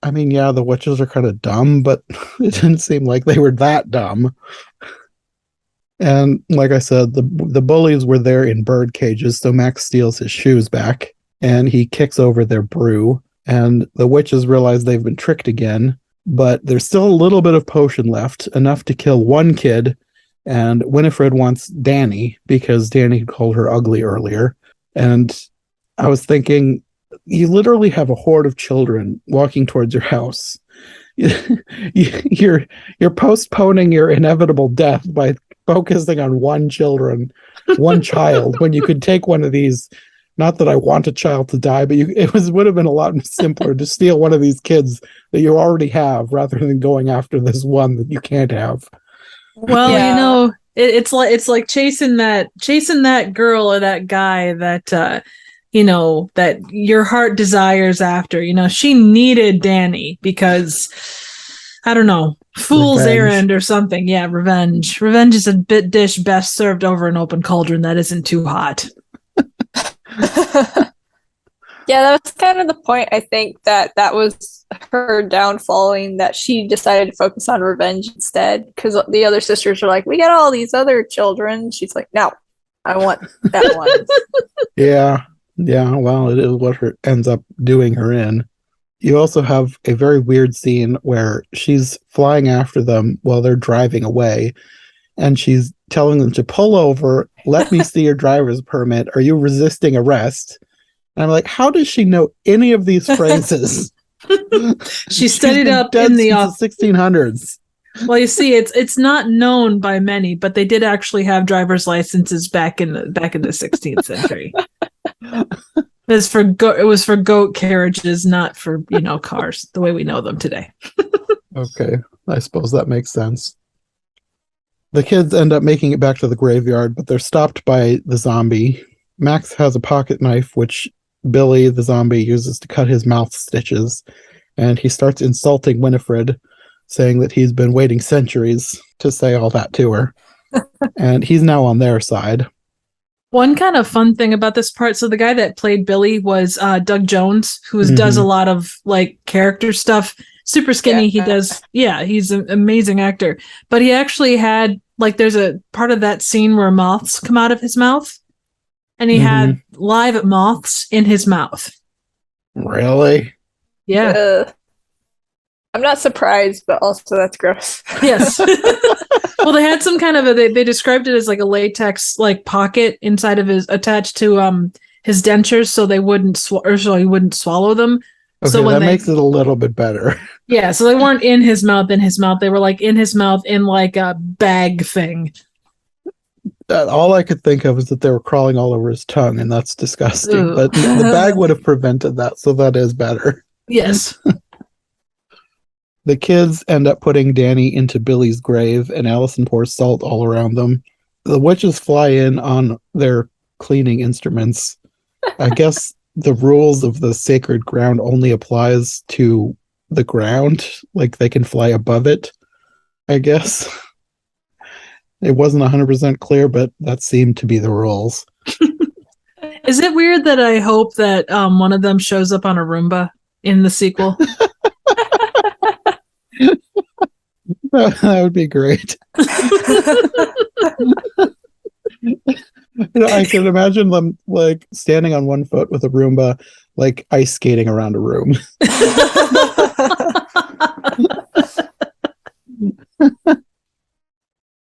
I mean, yeah, the witches are kind of dumb, but it didn't seem like they were that dumb. And like I said, the bullies were there in bird cages, so Max steals his shoes back and he kicks over their brew. And the witches realize they've been tricked again, but there's still a little bit of potion left, enough to kill one kid. And Winifred wants Danny because Danny called her ugly earlier. And I was thinking, you literally have a horde of children walking towards your house. You're postponing your inevitable death by focusing on one child, when you could take one of these. Not that I want a child to die, but would have been a lot simpler to steal one of these kids that you already have rather than going after this one that you can't have. Well, yeah. It's like chasing that girl or that guy that that your heart desires after. She needed Danny because I don't know, fool's revenge. Errand or something. Yeah, revenge. Revenge is a dish best served over an open cauldron that isn't too hot. Yeah, that was kind of the point. I think that was her downfalling, that she decided to focus on revenge instead, because the other sisters are like, we got all these other children. She's like, no, I want that one. Yeah, well, it is what ends up doing her in. You also have a very weird scene where she's flying after them while they're driving away, and she's telling them to pull over, let me see your driver's permit, are you resisting arrest? And I'm like, how does she know any of these phrases? She studied up in the 1600s. Well, you see, it's not known by many, but they did actually have driver's licenses back in the 16th century. It was for goat carriages, not for cars the way we know them today. Okay, I suppose that makes sense. The kids end up making it back to the graveyard, but they're stopped by the zombie. Max has a pocket knife, which Billy, the zombie, uses to cut his mouth stitches, and he starts insulting Winifred, saying that he's been waiting centuries to say all that to her. And he's now on their side. One kind of fun thing about this part, so the guy that played Billy was Doug Jones, who does a lot of like character stuff. Super skinny. Yeah. He's an amazing actor. But he actually had, like, there's a part of that scene where moths come out of his mouth, and he had live moths in his mouth. Really? Yeah. I'm not surprised, but also that's gross. Yes. Well, they had some kind of they described it as like a latex like pocket inside of attached to his dentures, so they wouldn't so he wouldn't swallow them. Okay, so that makes it a little bit better. Yeah, so they weren't in his mouth. They were like in his mouth in like a bag thing. All I could think of is that they were crawling all over his tongue, and that's disgusting. Ooh. But the bag would have prevented that, so that is better. Yes. The kids end up putting Danny into Billy's grave, and Allison pours salt all around them. The witches fly in on their cleaning instruments. I guess the rules of the sacred ground only applies to the ground. Like, they can fly above it, I guess. It wasn't 100% clear, but that seemed to be the rules. Is it weird that I hope that one of them shows up on a Roomba in the sequel? That would be great. I can imagine them like standing on one foot with a Roomba, like ice skating around a room.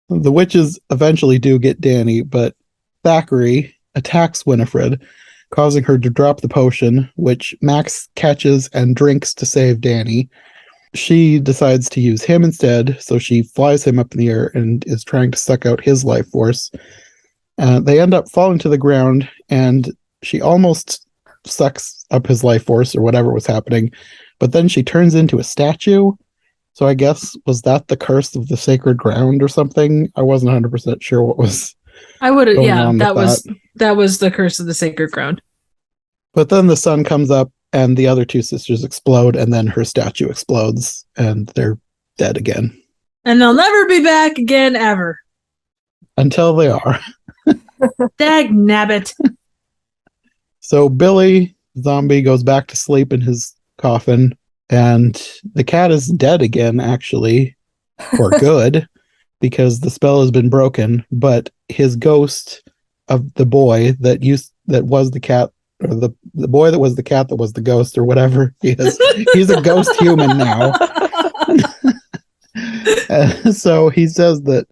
The witches eventually do get Danny, but Thackeray attacks Winifred, causing her to drop the potion, which Max catches and drinks to save Danny. She decides to use him instead, so she flies him up in the air and is trying to suck out his life force. They end up falling to the ground, and she almost sucks up his life force or whatever was happening, but then she turns into a statue, So I guess, was that the curse of the sacred ground or something? I wasn't 100% sure what was I would have, going yeah, on with that was the curse of the sacred ground. But then the sun comes up and the other two sisters explode, and then her statue explodes and they're dead again. And they'll never be back again, ever. Until they are. Dag nabbit. So Billy, zombie, goes back to sleep in his coffin, and the cat is dead again, actually, for good, because the spell has been broken, but his ghost of the boy that was the cat, or the boy that was the cat that was the ghost, or whatever he is, he's a ghost human now. So he says that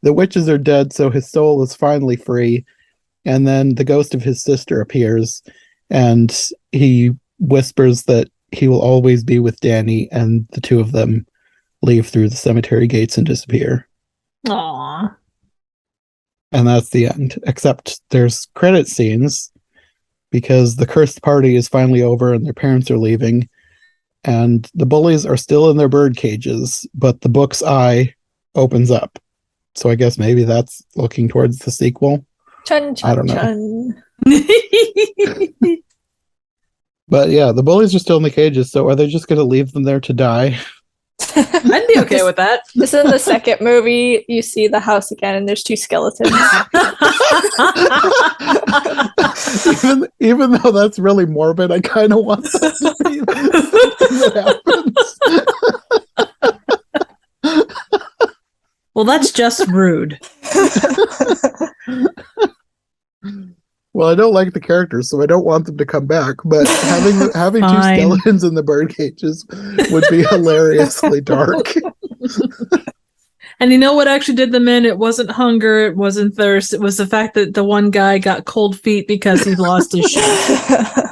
the witches are dead, so his soul is finally free. And then the ghost of his sister appears, and he whispers that he will always be with Danny, and the two of them leave through the cemetery gates and disappear. Aww. And that's the end. Except there's credit scenes, because the cursed party is finally over and their parents are leaving, and the bullies are still in their bird cages, but the book's eye opens up. So I guess maybe that's looking towards the sequel. Chun, chun, I don't know. Chun. But yeah, the bullies are still in the cages, so are they just going to leave them there to die? I'd be okay with that. Just in the second movie, you see the house again, and there's two skeletons. even though that's really morbid, I kind of want that to be something that happens. Well, that's just rude. Well, I don't like the characters, so I don't want them to come back. But having two Fine. skeletons in the bird cages would be hilariously dark. And you know what actually did them in? It wasn't hunger, it wasn't thirst. It was the fact that the one guy got cold feet because he lost his shit.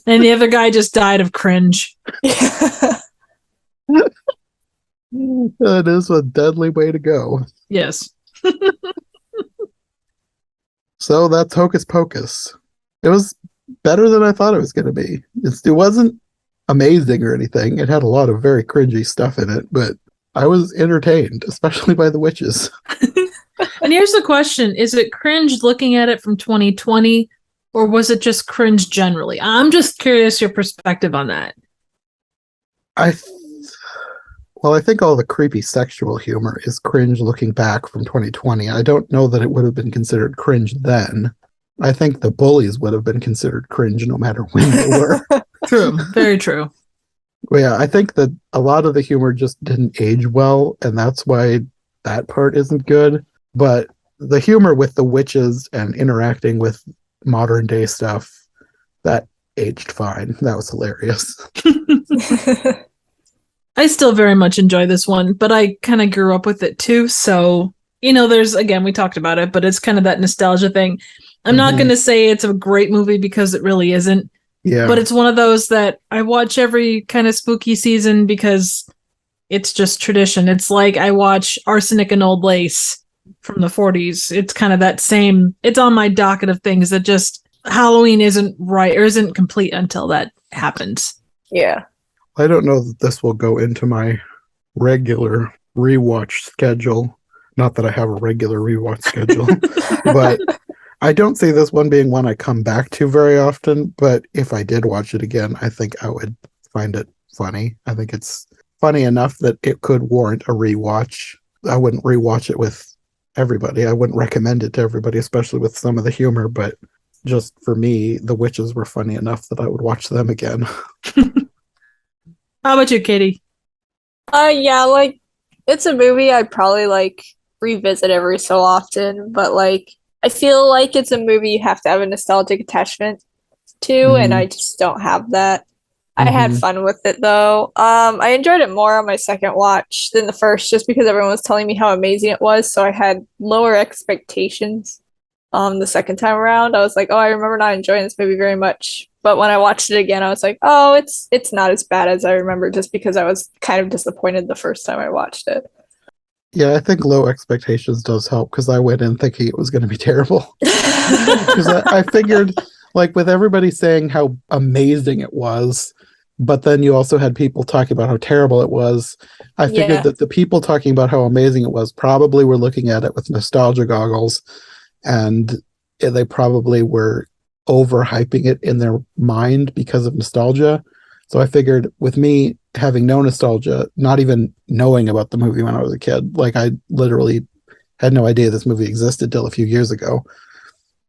And the other guy just died of cringe. That is a deadly way to go. Yes. So that's Hocus Pocus. It was better than I thought it was going to be. It wasn't amazing or anything. It had a lot of very cringy stuff in it, but I was entertained, especially by the witches. And here's the question. Is it cringe looking at it from 2020, or was it just cringe generally? I'm just curious your perspective on that. I think all the creepy sexual humor is cringe looking back from 2020. I don't know that it would have been considered cringe then. I think the bullies would have been considered cringe no matter when they were. True. Very true. Well, yeah, I think that a lot of the humor just didn't age well, and that's why that part isn't good. But the humor with the witches and interacting with modern day stuff, that aged fine. That was hilarious. I still very much enjoy this one, but I kind of grew up with it too. So, there's, again, we talked about it, but it's kind of that nostalgia thing. I'm not going to say it's a great movie because it really isn't. Yeah. But it's one of those that I watch every kind of spooky season because it's just tradition. It's like I watch Arsenic and Old Lace from the 40s. It's kind of that same, it's on my docket of things that just Halloween isn't right or isn't complete until that happens. Yeah. I don't know that this will go into my regular rewatch schedule. Not that I have a regular rewatch schedule, but I don't see this one being one I come back to very often. But if I did watch it again, I think I would find it funny. I think it's funny enough that it could warrant a rewatch. I wouldn't rewatch it with everybody. I wouldn't recommend it to everybody, especially with some of the humor. But just for me, the witches were funny enough that I would watch them again. How about you, Katie? Yeah, it's a movie I'd probably revisit every so often, but I feel like it's a movie you have to have a nostalgic attachment to, and I just don't have that. I had fun with it though. I enjoyed it more on my second watch than the first, just because everyone was telling me how amazing it was, so I had lower expectations. The second time around, I was like, oh, I remember not enjoying this movie very much. But when I watched it again, I was like, oh, it's not as bad as I remember, just because I was kind of disappointed the first time I watched it. Yeah, I think low expectations does help, because I went in thinking it was going to be terrible. Because I figured, with everybody saying how amazing it was, but then you also had people talking about how terrible it was. I figured that the people talking about how amazing it was probably were looking at it with nostalgia goggles, and they probably were overhyping it in their mind because of nostalgia. So I figured with me having no nostalgia, not even knowing about the movie when I was a kid, like I literally had no idea this movie existed till a few years ago.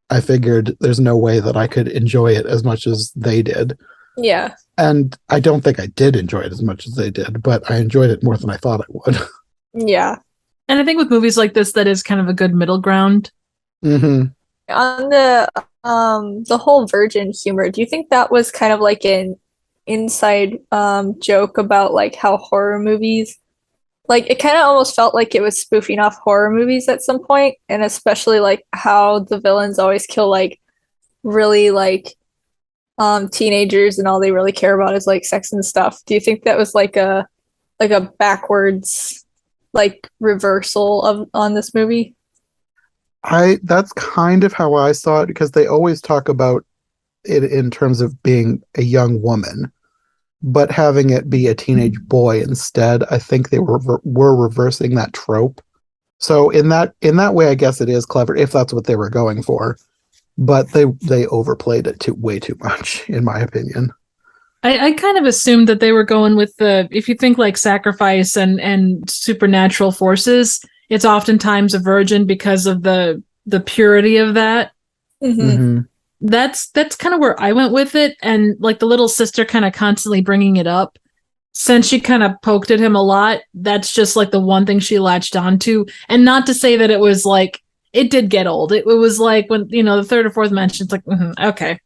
I figured there's no way that I could enjoy it as much as they did. Yeah. And I don't think I did enjoy it as much as they did, but I enjoyed it more than I thought I would. Yeah. And I think with movies like this, that is kind of a good middle ground. Mm-hmm. On the whole virgin humor, do you think that was kind of like an inside joke about like how horror movies, like it kind of almost felt like it was spoofing off horror movies at some point, and especially like how the villains always kill like really like teenagers and all they really care about is like sex and stuff. Do you think that was like a backwards like reversal of on this movie? That's kind of how I saw it, because they always talk about it in terms of being a young woman, but having it be a teenage boy instead. I think they were reversing that trope. So in that way, I guess it is clever if that's what they were going for. But they overplayed it way too much, in my opinion. I kind of assumed that they were going with if you think like sacrifice and supernatural forces, it's oftentimes a virgin because of the purity of that. Mm-hmm. Mm-hmm. That's kind of where I went with it. And like the little sister kind of constantly bringing it up, since she kind of poked at him a lot, that's just like the one thing she latched onto. And not to say that it was like, it did get old. It was like when, the third or fourth mention, it's like, okay,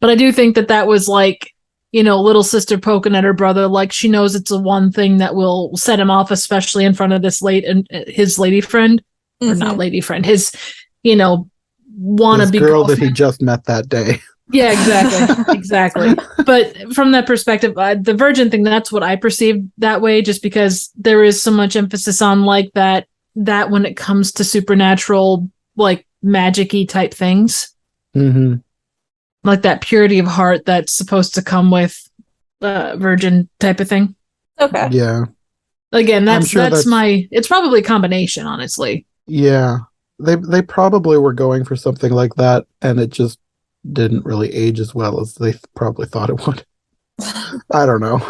But I do think that was like, little sister poking at her brother, like she knows it's the one thing that will set him off, especially in front of this his lady friend, or not lady friend, his, wannabe girl girlfriend that he just met that day. Yeah, exactly. But from that perspective, the virgin thing, that's what I perceived that way, just because there is so much emphasis on like that when it comes to supernatural, like magic-y type things. Mm-hmm. Like that purity of heart that's supposed to come with virgin type of thing. Okay. Yeah. Again, that's it's probably a combination, honestly. Yeah. They probably were going for something like that, and it just didn't really age as well as they probably thought it would. I don't know.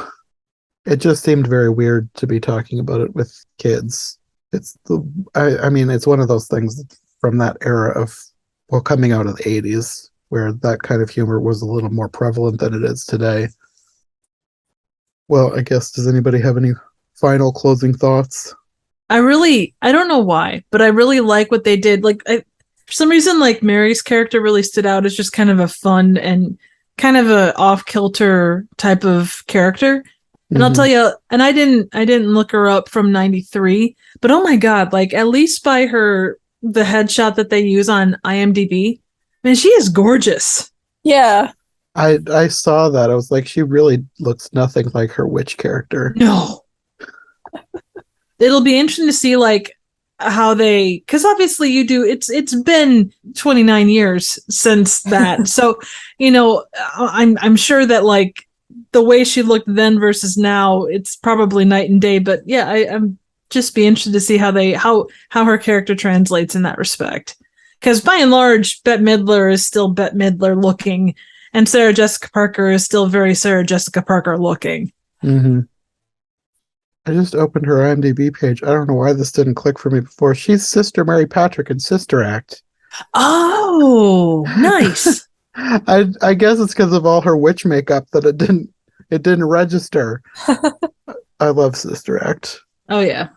It just seemed very weird to be talking about it with kids. I mean, it's one of those things from that era of, well, coming out of the 80s, where that kind of humor was a little more prevalent than it is today. Well, I guess, does anybody have any final closing thoughts? I don't know why, but I really like what they did. Like, for some reason, like Mary's character really stood out as just kind of a fun and kind of a off-kilter type of character. And I'll tell you, and I didn't look her up from 93, but oh my God, like at least by the headshot that they use on IMDb, man, she is gorgeous. Yeah. I saw that. I was like, she really looks nothing like her witch character. No. It'll be interesting to see like how because obviously it's been 29 years since that. So, I'm sure that like the way she looked then versus now, it's probably night and day. But yeah, I'm just be interested to see how her character translates in that respect. Because by and large, Bette Midler is still Bette Midler looking, and Sarah Jessica Parker is still very Sarah Jessica Parker looking. Mm-hmm. I just opened her IMDb page. I don't know why this didn't click for me before. She's Sister Mary Patrick in Sister Act. Oh, nice. I guess it's because of all her witch makeup that it didn't register. I love Sister Act. Oh yeah.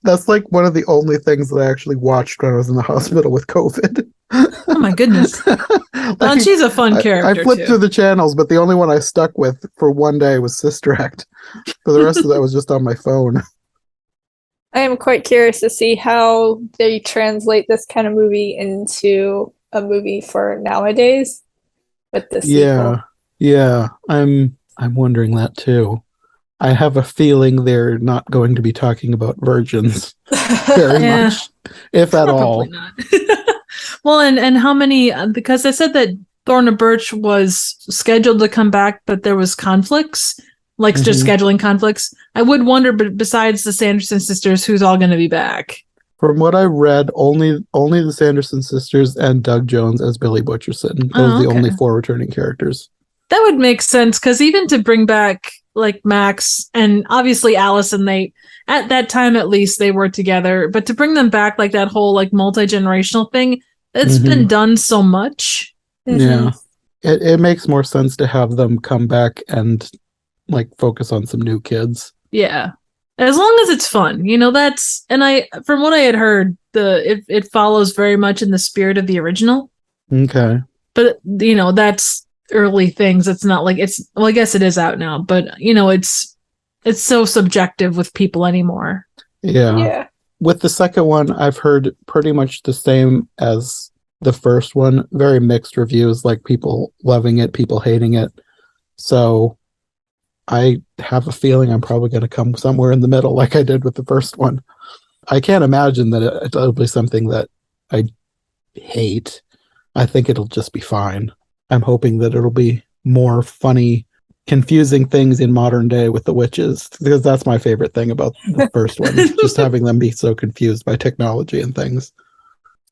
That's like one of the only things that I actually watched when I was in the hospital with COVID. Oh my goodness. And she's a fun character. I flipped through the channels, but the only one I stuck with for one day was Sister Act. For the rest of that was just on my phone. I am quite curious to see how they translate this kind of movie into a movie for nowadays with the sequel. Yeah. I'm wondering that too. I have a feeling they're not going to be talking about virgins very much, if at all. Not. Well, and how many? Because I said that Thorna Birch was scheduled to come back, but there was conflicts, like just scheduling conflicts. I would wonder, but besides the Sanderson sisters, who's all going to be back? From what I read, only the Sanderson sisters and Doug Jones as Billy Butcherson. Those are the only 4 returning characters. That would make sense, because even to bring back like Max and obviously Allison, they at that time at least they were together, but to bring them back, like that whole like multi-generational thing, it's been done so much. Yeah, it makes more sense to have them come back and like focus on some new kids. Yeah. As long as it's fun, that's, and from what I had heard, it follows very much in the spirit of the original. Okay. But, that's early things. It's not like well, I guess it is out now, but, it's so subjective with people anymore. Yeah. With the second one, I've heard pretty much the same as the first one. Very mixed reviews, like people loving it, people hating it. So I have a feeling I'm probably going to come somewhere in the middle like I did with the first one. I can't imagine that it'll be something that I hate. I think it'll just be fine. I'm hoping that it'll be more funny, confusing things in modern day with the witches, because that's my favorite thing about the first one, just having them be so confused by technology and things.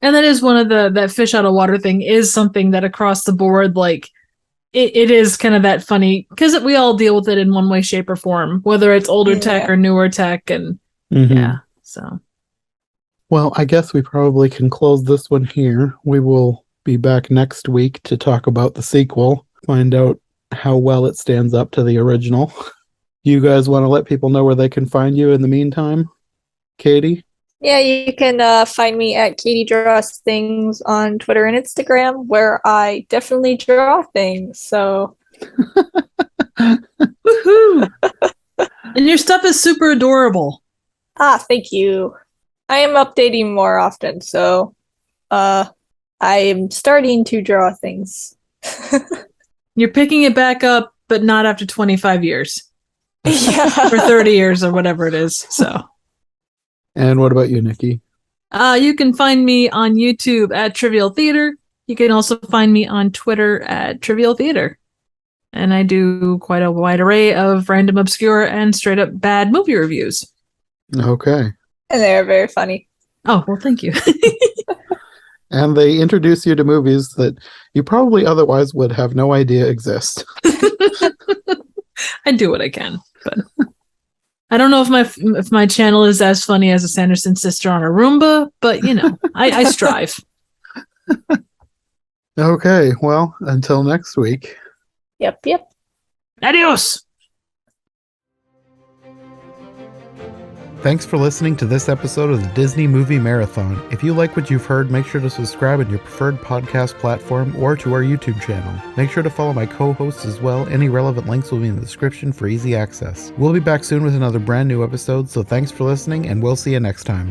And that is one of that fish out of water thing is something that across the board, like, it is kind of that funny, because we all deal with it in one way, shape, or form, whether it's older tech or newer tech. And so. Well, I guess we probably can close this one here. We will be back next week to talk about the sequel, find out how well it stands up to the original. You guys want to let people know where they can find you in the meantime? Katie? Yeah, you can find me at Katie Draws Things on Twitter and Instagram, where I definitely draw things. So, woohoo! And your stuff is super adorable. Thank you. I am updating more often, so I am starting to draw things. You're picking it back up, but not after 25 years. Yeah. Or 30 years or whatever it is. So. And what about you, Nicki? You can find me on YouTube at Trivial Theater. You can also find me on Twitter at Trivial Theater. And I do quite a wide array of random, obscure, and straight up bad movie reviews. Okay. And they're very funny. Oh, well, thank you. And they introduce you to movies that you probably otherwise would have no idea exist. I do what I can, but I don't know if my channel is as funny as a Sanderson sister on a Roomba, but I strive. Okay, well, until next week. Yep. Adios! Thanks for listening to this episode of the Disney Movie Marathon. If you like what you've heard, make sure to subscribe on your preferred podcast platform or to our YouTube channel. Make sure to follow my co-hosts as well. Any relevant links will be in the description for easy access. We'll be back soon with another brand new episode, so thanks for listening, and we'll see you next time.